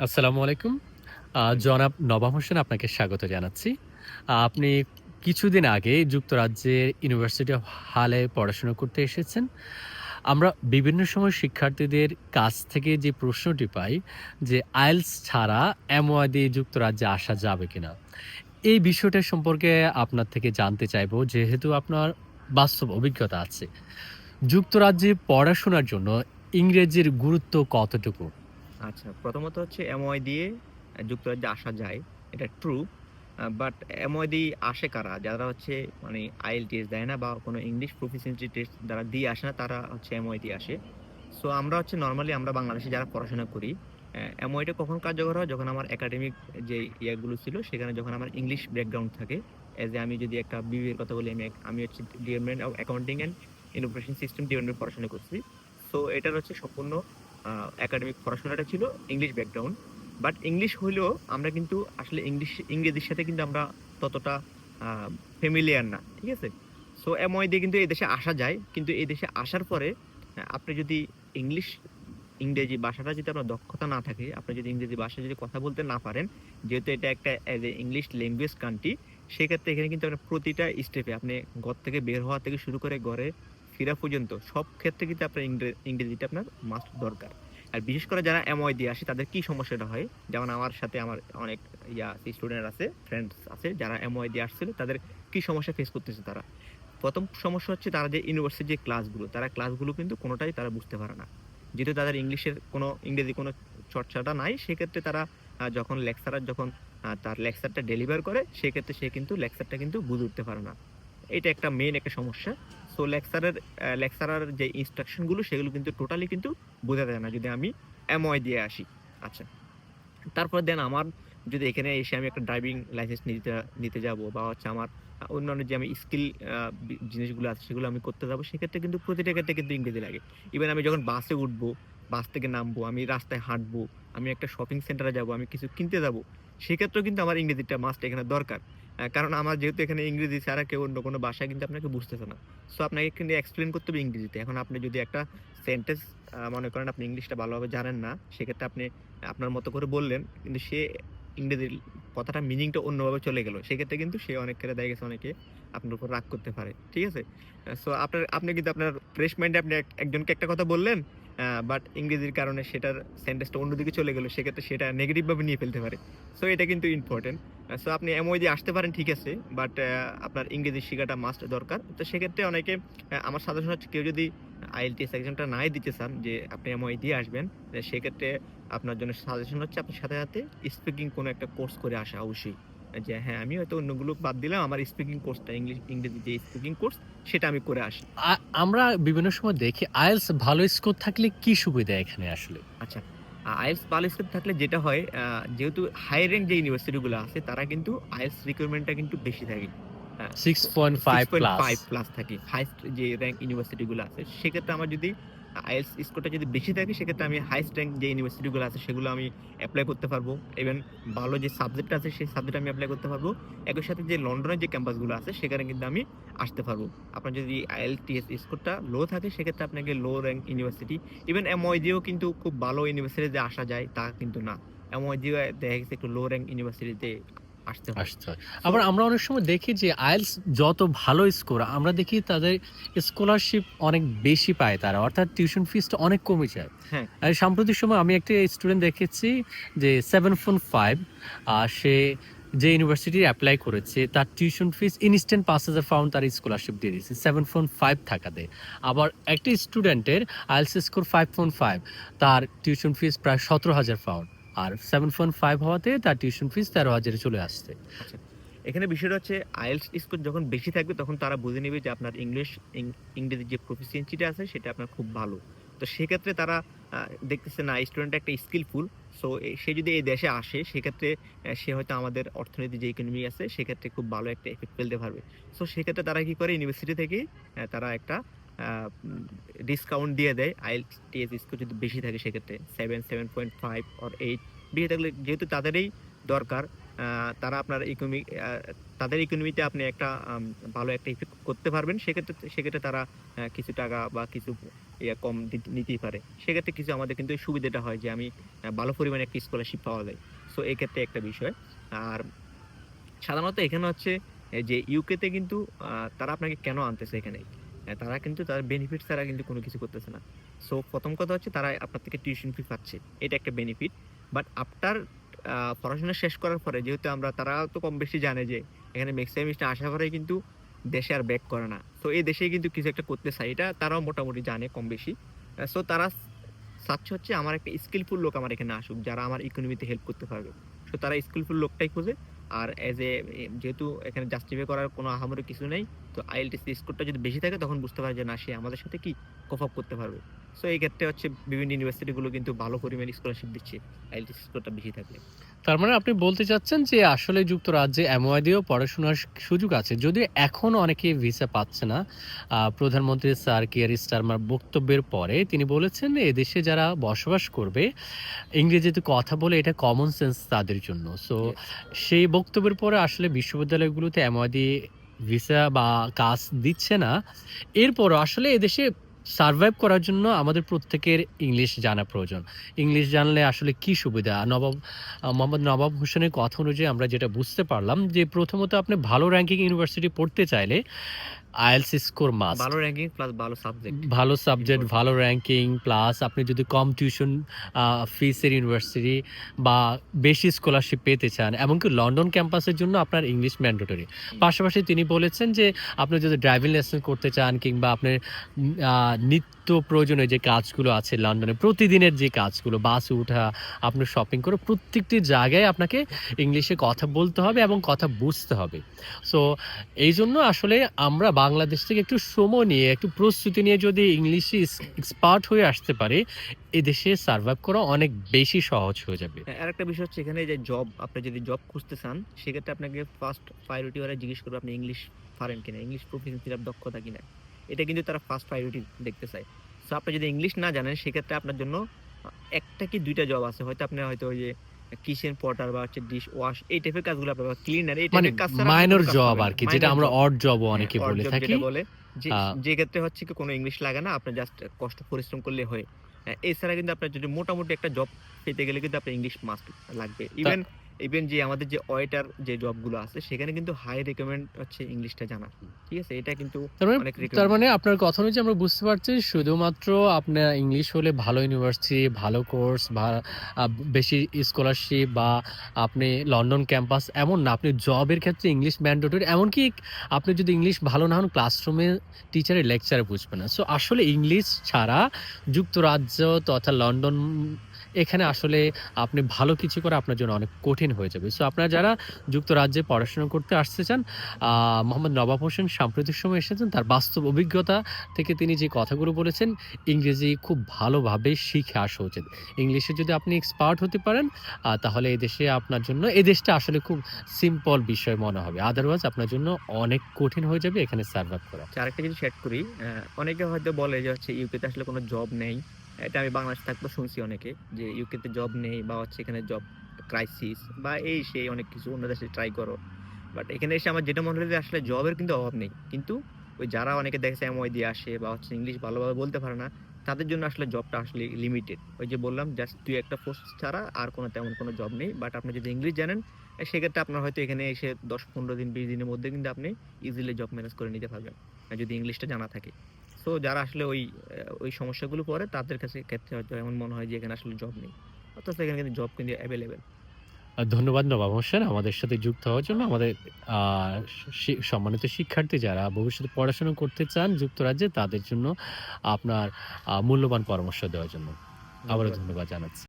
আসসালামু আলাইকুম। ওয়ালাইকুম জনাব নবাব হোসেন আপনাকে স্বাগত জানাচ্ছি। আপনি কিছুদিন আগে যুক্তরাজ্যের ইউনিভার্সিটি অফ হালে পড়াশোনা করতে এসেছেন। আমরা বিভিন্ন সময় শিক্ষার্থীদের কাছ থেকে যে প্রশ্নটি পাই যে, আইএলটিএস ছাড়া এমওআইটি যুক্তরাজ্যে আসা যাবে কিনা? এই বিষয়টা সম্পর্কে আপনার থেকে জানতে চাইবো যেহেতু আপনার বাস্তব অভিজ্ঞতা আছে। যুক্তরাজ্যে পড়াশোনার জন্য ইংরেজির গুরুত্ব কতটুকু? আচ্ছা, প্রথমত হচ্ছে এমওআই দিয়ে যুক্তরাজ্যে আসা যায়। এটা ট্রু। বাট এমওআই দিয়ে আসে কারা? যারা হচ্ছে মানে আইএলটিএস দেয় না বা কোনো ইংলিশ প্রফিসিয়েন্সি টেস্ট যারা দিয়ে আসে না তারা হচ্ছে এমওআই দিয়ে আসে। সো আমরা হচ্ছে নরমালি আমরা বাংলাদেশে যারা পড়াশোনা করি, এমওআইটা কখন কার্যকর হয়? যখন আমার একাডেমিক যে ইয়াগুলো ছিল সেখানে যখন আমার ইংলিশ ব্যাকগ্রাউন্ড থাকে। অ্যাজ এ আমি যদি একটা বিবিএর কথা বলি, আমি হচ্ছে department of accounting and information system ডিপার্টমেন্টে পড়াশোনা করছি। সো এটার হচ্ছে সম্পূর্ণ একাডেমিক পড়াশোনাটা ছিল ইংলিশ ব্যাকগ্রাউন্ড। বাট ইংলিশ হইলেও আমরা কিন্তু আসলে ইংরেজির সাথে কিন্তু আমরা ততটা ফ্যামিলিয়ার না। ঠিক আছে? সো এমওআই দিয়ে কিন্তু এই দেশে আসা যায়। কিন্তু এই দেশে আসার পরে আপনি যদি ইংলিশ ইংরেজি ভাষাটা যদি আপনার দক্ষতা না থাকে, আপনি যদি ইংরেজি ভাষায় যদি কথা বলতে না পারেন, যেহেতু এটা একটা as a English language country, সেক্ষেত্রে এখানে কিন্তু আপনার প্রতিটা স্টেপে আপনি ঘর থেকে বের হওয়া থেকে শুরু করে ঘরে ফেরা পর্যন্ত সব ক্ষেত্রে কিন্তু আপনার ইংরেজিটা আপনার মাস্ট দরকার। আর বিশেষ করে যারা এমওআই দিয়ে আসে তাদের কি সমস্যাটা হয়? যেমন আমার সাথে আমার অনেক স্টুডেন্ট আছে, ফ্রেন্ডস আছে যারা এমওআই দিয়ে আসছিল, তাদের কি সমস্যা ফেস করতেছে তারা? প্রথম সমস্যা হচ্ছে তারা যে ইউনিভার্সিটির যে ক্লাসগুলো, তারা ক্লাসগুলো কিন্তু কোনোটাই তারা বুঝতে পারে না। যেহেতু তাদের ইংরেজি কোনো চর্চাটা নাই, সেক্ষেত্রে তারা যখন লেকচারার যখন তার লেকচারটা ডেলিভার করে, সেক্ষেত্রে সে কিন্তু লেকচারটা কিন্তু বুঝে উঠতে পারে না। এটা একটা মেইন একটা সমস্যা। সো লেকচারার যে ইনস্ট্রাকশন গুলো সেগুলো কিন্তু টোটালি কিন্তু বোঝা যায় না যদি আমি এমওআই দিয়ে আসি। আচ্ছা। তারপর দেন আমার যদি এখানে এসে আমি একটা ড্রাইভিং লাইসেন্স নিতে নিতে যাব বা হচ্ছে আমার অন্যান্য যে আমি স্কিল জিনিসগুলো আছে সেগুলো আমি করতে যাবো, সেক্ষেত্রে কিন্তু প্রতিটা ক্ষেত্রে কিন্তু ইংরেজি লাগে। ইভেন আমি যখন বাসে উঠবো, বাস থেকে নামবো, আমি রাস্তায় হাঁটবো, আমি একটা শপিং সেন্টারে যাবো, আমি কিছু কিনতে যাবো, সেক্ষেত্রেও কিন্তু আমার ইংরেজিটা মাস্ট এখানে দরকার। কারণ আমার যেহেতু এখানে ইংরেজি ছাড়া কেউ অন্য কোনো ভাষা কিন্তু আপনাকে বুঝতেছে না। সো আপনাকে কিন্তু এক্সপ্লেইন করতে হবে ইংরেজিতে। এখন আপনি যদি একটা সেন্টেন্স মনে করেন আপনি ইংলিশটা ভালোভাবে জানেন না, সেক্ষেত্রে আপনি আপনার মতো করে বললেন, কিন্তু সে ইংরেজির কথাটা মিনিংটা অন্যভাবে চলে গেল। সেক্ষেত্রে কিন্তু সে অনেক ক্ষেত্রে দেখা গেছে অনেকে আপনার উপর রাগ করতে পারে। ঠিক আছে? সো আপনি কিন্তু আপনার ফ্রেশ মাইন্ডে আপনি একজনকে একটা কথা বললেন, বাট ইংরেজির কারণে সেটার সেন্টেন্সটা অন্যদিকে চলে গেল। সেক্ষেত্রে সেটা নেগেটিভ ভাবে নিয়ে ফেলতে পারে। সো এটা কিন্তু ইম্পোর্টেন্ট। সো আপনি এমওআই দিয়ে আসতে পারেন ঠিক আছে। বাট আপনার ইংরেজি শিখাটা মাস্ট দরকার। তো সেক্ষেত্রে অনেকে আমার সাজেশন হচ্ছে কেউ যদি আইএলটিএস এক্সামটা নাই দিতে চান যে আপনি এমওআই দিয়ে আসবেন, সেক্ষেত্রে আপনার জন্য সাজেশন হচ্ছে আপনি সাথে, সাথে স্পিকিং কোনো একটা কোর্স করে আসা অবশ্যই। যে হ্যাঁ, আমি হয়তো অন্যগুলো বাদ দিলাম। আমার স্পিকিং কোর্সটা ইংরেজি যে স্পিকিং কোর্স সেটা আমি করে আসি। আ আমরা বিভিন্ন সময় দেখি আইএলটিএস ভালো স্কোর থাকলে কি সুবিধা এখানে আসলে? আচ্ছা, আইএলটিএস ভালো স্কোর থাকলে যেটা হয়, যেহেতু হাই র‍্যাংক যে ইউনিভার্সিটি গুলো আছে তারা কিন্তু আইএলটিএস রিকোয়ারমেন্টটা কিন্তু বেশি থাকে। So 6.5 plus. 6.5 প্লাস থাকে। হাইয়েস্ট যে র‍্যাংক ইউনিভার্সিটি গুলো আছে। সেক্ষেত্রে আমার যদি আইএলটিএস স্কোরটা যদি বেশি থাকে, সেক্ষেত্রে আমি হাইয়েস্ট র‍্যাংক যে ইউনিভার্সিটি গুলো আছে সেগুলো আমি এপ্লাই করতে পারবো। ইভেন ভালো যে সাবজেক্ট আছে সেই সাবজেক্ট আমি এপ্লাই করতে পারবো। একই সাথে যে লন্ডনের যে ক্যাম্পাস গুলো আছে সেখানে কিন্তু আমি আসতে পারবো। আপনার যদি আইএলটিএস স্কোরটা লো থাকে, সেক্ষেত্রে আপনাকে লো র‍্যাংক ইউনিভার্সিটি, ইভেন এমওআই দিয়েও কিন্তু খুব ভালো ইউনিভার্সিটিতে আসা যায় তা কিন্তু না। এমওআই দিয়ে দেখা গেছে একটু লো র‍্যাংক ইউনিভার্সিটিতে আসতে হয়। আসতে হয়। সো আবার আমরা অনেক সময় দেখি যে আইএলটিএস যত ভালো স্কোর আমরা দেখি তাদের স্কলারশিপ অনেক বেশি পায় তারা। অর্থাৎ টিউশন ফিসটা অনেক কমে যায়। হ্যাঁ, সাম্প্রতিক সময় আমি একটা স্টুডেন্ট দেখেছি যে 7.5 সে যে ইউনিভার্সিটি এপ্লাই করেছে তার টিউশন ফিস ইনস্ট্যান্ট ৳৫,০০০ তার স্কলারশিপ দিয়ে দিয়েছে 7.5 থাকাতে। আবার একটা স্টুডেন্টের আইএলটিএস স্কোর 5.5 তার টিউশন ফিস প্রায় ৳১৭,০০০ আর 7.5 হওয়াতে তার টিউশন ফিস ১৩,০০০ চলে আসছে। আচ্ছা। এখানে বিষয়টা হচ্ছে আইএলটিএস স্কোর যখন বেশি থাকবে তখন তারা বুঝে নিবে যে আপনার ইংরেজির যে প্রফিসিয়েন্সিটা আছে সেটা আপনার খুব ভালো। তো সেক্ষেত্রে তারা আ দেখতেছে না স্টুডেন্ট একটা স্কিলফুল। সো সে যদি এই দেশে আসে, সেক্ষেত্রে সে হয়তো আমাদের অর্থনীতি যে ইকোনমি আছে সেক্ষেত্রে খুব ভালো একটা ইফেক্ট ফেলতে পারবে। সো সেক্ষেত্রে তারা কি করে ইউনিভার্সিটি থেকেই তারা একটা আ উম ডিসকাউন্ট দিয়ে দেয়। আইএলটিএস স্কোর যদি বেশি থাকে সেক্ষেত্রে 7, 7.5 অর 8 বেশি থাকলে যেহেতু তাদেরই দরকার, আ তারা আপনার তাদের ইকোনমিতে আপনি একটা ভালো একটা ইফেক্ট করতে পারবেন, সেক্ষেত্রে তারা কিছু টাকা বা কিছু কম নিতেই পারে। সেক্ষেত্রে কিছু আমাদের কিন্তু এই সুবিধাটা হয় যে আমি ভালো পরিমাণে একটা স্কলারশিপ পাওয়া যায়। সো এক্ষেত্রে একটা বিষয়। আর সাধারণত এখানে হচ্ছে যে ইউকেতে কিন্তু তারা আপনাকে কেন আনতেছে এখানে? তারা কিন্তু তাদের বেনিফিট ছাড়া কিন্তু কোনো কিছু করতেছে না। সো ১ম কথা হচ্ছে তারা আপনার থেকে টিউশন ফি পাচ্ছে। এটা একটা বেনিফিট। বাট আফটার পড়াশোনা শেষ করার পরে যেহেতু তারা তো কম বেশি জানে যে এখানে ম্যাক্সিমাম স্টুডেন্ট আসার পরেই কিন্তু দেশে আর ব্যাক করে না। সো এই দেশেই কিন্তু কিছু একটা করতে চায়। এটা তারাও মোটামুটি জানে কম বেশি। সো তারা চাচ্ছে হচ্ছে আমার একটা স্কিলফুল লোক আমার এখানে আসুক, যারা আমার ইকোনমিতে হেল্প করতে পারবে। সো তারা স্কিলফুল লোকটাই খোঁজে। আর যেহেতু এখানে জাস্টিফাই করার কোনো আহামরি কিছু নেই, তো আইএলটিএস স্কোরটা যদি বেশি থাকে তখন বুঝতে পারে যে না, সে আমাদের সাথে কি কোপ আপ করতে পারবে। সো এই ক্ষেত্রে হচ্ছে বিভিন্ন ইউনিভার্সিটি গুলো কিন্তু ভালো পরিমাণে স্কলারশিপ দিচ্ছে আইএলটিএস স্কোরটা বেশি থাকলে। তার মানে আপনি বলতে চাচ্ছেন যে আসলে যুক্তরাজ্যে এমওআই দিয়েও পড়াশোনার সুযোগ আছে। যদিও এখনো অনেকে ভিসা পাচ্ছে না। প্রধানমন্ত্রী স্যার কিয়ার স্টারমার বক্তব্যের পরে তিনি বলেছেন এদেশে যারা বসবাস করবে ইংরেজিতে কথা বলে এটা কমন সেন্স তাদের জন্য। So yes. সেই বক্তব্যের পরে আসলে বিশ্ববিদ্যালয়গুলোতে এমওআই দিয়ে ভিসা বা কাজ দিচ্ছে না। এরপরও আসলে এদেশে সারভাইভ করার জন্য আমাদের প্রত্যেকের ইংলিশ জানা প্রয়োজন। ইংলিশ জানলে আসলে কি সুবিধা? মোহাম্মদ নবাব হোসেনের কথা অনুযায়ী আমরা যেটা বুঝতে পারলাম যে প্রথমত আপনি ভালো র্যাঙ্কিং ইউনিভার্সিটি পড়তে চাইলে আইএলটিএস স্কোর মাস্ট। ভালো র্যাঙ্কিং প্লাস ভালো সাবজেক্ট ভালো সাবজেক্ট, ইম্পর্টেন্ট। ভালো র্যাঙ্কিং প্লাস আপনি যদি কম টিউশন ফিসের ইউনিভার্সিটি বা বেশি স্কলারশিপ পেতে চান, এমনকি লন্ডন ক্যাম্পাসের জন্য আপনার ইংলিশ ম্যান্ডেটরি। পাশাপাশি তিনি বলেছেন যে আপনি যদি ড্রাইভিং লাইসেন্স করতে চান কিংবা আপনার নিত্য প্রয়োজনীয় যে কাজগুলো আছে লন্ডনে, প্রতিদিনের যে কাজগুলো, বাসে ওঠা, আপনার শপিং করে, প্রত্যেকটি জায়গায় আপনাকে ইংলিশে কথা বলতে হবে এবং কথা বুঝতে হবে। সো এইজন্য আসলে আমরা বাংলাদেশ থেকে একটু সময় নিয়ে, একটু প্রস্তুতি নিয়ে যদি ইংলিশে এক্সপার্ট হয়ে আসতে পারি, এদেশে সার্ভাইভ করা অনেক বেশি সহজ হয়ে যাবে। আরেকটা বিষয় হচ্ছে এখানে যে আপনি যদি জব খুঁজতে চান, সেক্ষেত্রে আপনাকে ফার্স্ট প্রায়োরিটি ওরা জিজ্ঞেস করবে আপনি ইংলিশ পারেন কিনা, ইংলিশ প্রফিসিয়েন্সির দক্ষতা কিনা। এটা কিন্তু তারা ফার্স্ট প্রায়োরিটি দেখতে চায়। সো আপনি যদি ইংলিশ না জানেন, সেক্ষেত্রে আপনার জন্য একটা কি দুইটা জব আছে। হয়তো আপনি হয়তো ওই যে কিচেন পটার বা হচ্ছে ডিশ ওয়াশ এই টাইপের কাজগুলো আপনার, ক্লিনার এই মানে টাইপের কাজ ছাড়া আপনি মাইনর কোনো কাজ জব পাবেন না। আরকি, যেটা মাইনর আমরা জব। অড জবও হ্যাঁ, অনেকে অড বলে জব থাকি। যেটা বলে, যে আ যে ক্ষেত্রে হচ্ছে কি কোনো ইংলিশ লাগে না, আপনি জাস্ট কষ্ট পরিশ্রম করলে হয়। এছাড়া কিন্তু আপনার যদি মোটামুটি একটা জব পেতে গেলে কিন্তু আপনার ইংলিশ মাস্ট লাগবে। তা ইভেন যে আমাদের যে ওয়েটার যে জবগুলো আছে, সেখানে কিন্তু হাই রিকমেন্ড হচ্ছে ইংলিশটা জানা। ঠিক আছে? এটা কিন্তু তার মানে অনেক তার রিকমেন্ড। মানে আপনার কথা অনুযায়ী আমরা বুঝতে পারছি শুধুমাত্র আপনার ইংলিশ হলে ভালো ইউনিভার্সিটি, ভালো কোর্স বা বেশি স্কলারশিপ বা আপনি লন্ডন ক্যাম্পাস এমন না। আপনি জবের ক্ষেত্রে ইংলিশ ম্যান্ডেটরি। এমনকি আপনি যদি ইংলিশ ভালো না হন ক্লাসরুমে টিচারের লেকচারে বুঝবেন না। সো আসলে ইংলিশ ছাড়া যুক্তরাজ্য তথা লন্ডন এখানে আসলে আপনি ভালো কিছু করা আপনার জন্য অনেক কঠিন হয়ে যাবে। সো আপনারা যারা যুক্তরাজ্যে পড়াশোনা করতে আসতে চান, মোহাম্মদ নবাব হোসেন সাম্প্রতিক সময়ে এসেছেন। তার বাস্তব অভিজ্ঞতা থেকে তিনি যে কথাগুলো বলেছেন, ইংরেজি খুব ভালোভাবে শিখে আসা উচিত। ইংলিশে যদি আপনি এক্সপার্ট হতে পারেন, তাহলে এদেশে আপনার জন্য এদেশটা আসলে খুব সিম্পল বিষয় মনে হবে। আদারওয়াইজ আপনার জন্য অনেক কঠিন হয়ে যাবে এখানে সার্ভাইভ করা। আচ্ছা, আরেকটা জিনিস এড করি। অনেকে হয়তো বলে যে হচ্ছে ইউকেতে আসলে কোনো জব নেই। এটা আমি বাংলাদেশে থাকতেও শুনছি অনেকে যে ইউকেতে জব নেই বা হচ্ছে এখানে জব ক্রাইসিস বা এই সেই অনেক কিছু, অন্য দেশে ট্রাই করো। বাট এখানে এসে আমার যেটা মনে হলো যে আসলে জবের কিন্তু অভাব নেই। কিন্তু ওই যারা অনেকে দেখেছে এমওয়াই দিয়ে আসে বা হচ্ছে ইংলিশ ভালোভাবে বলতে পারে না, তাদের জন্য আসলে জবটা আসলে লিমিটেড। ওই যে বললাম জাস্ট ২-১ টা পোস্ট ছাড়া আর কোনো তেমন কোনো জব নেই। বাট আপনি যদি ইংলিশ জানেন, সেক্ষেত্রে আপনার হয়তো এখানে এসে ১০-১৫ দিন ২০ দিনের মধ্যে কিন্তু আপনি ইজিলি জব ম্যানেজ করে নিতে পারবেন। যদি ইংলিশটা জানা থাকে। সো যারা আসলে ওই সমস্যাগুলো পড়ে, তাদের ক্ষেত্রে হয়তো এমন মনে হয় যে এখানে আসলে জব নেই। অথচ এখানে কিন্তু জব কিন্তু এভেইলেবল। ধন্যবাদ নবাব হোসেন আমাদের সাথে যুক্ত হওয়ার জন্য। আমাদের আ সম্মানিত শিক্ষার্থী যারা ভবিষ্যতে পড়াশোনা করতে চান যুক্তরাজ্যে, তাদের জন্য আপনার মূল্যবান পরামর্শ দেওয়ার জন্য। আবারও ধন্যবাদ। ধন্যবাদ জানাচ্ছি।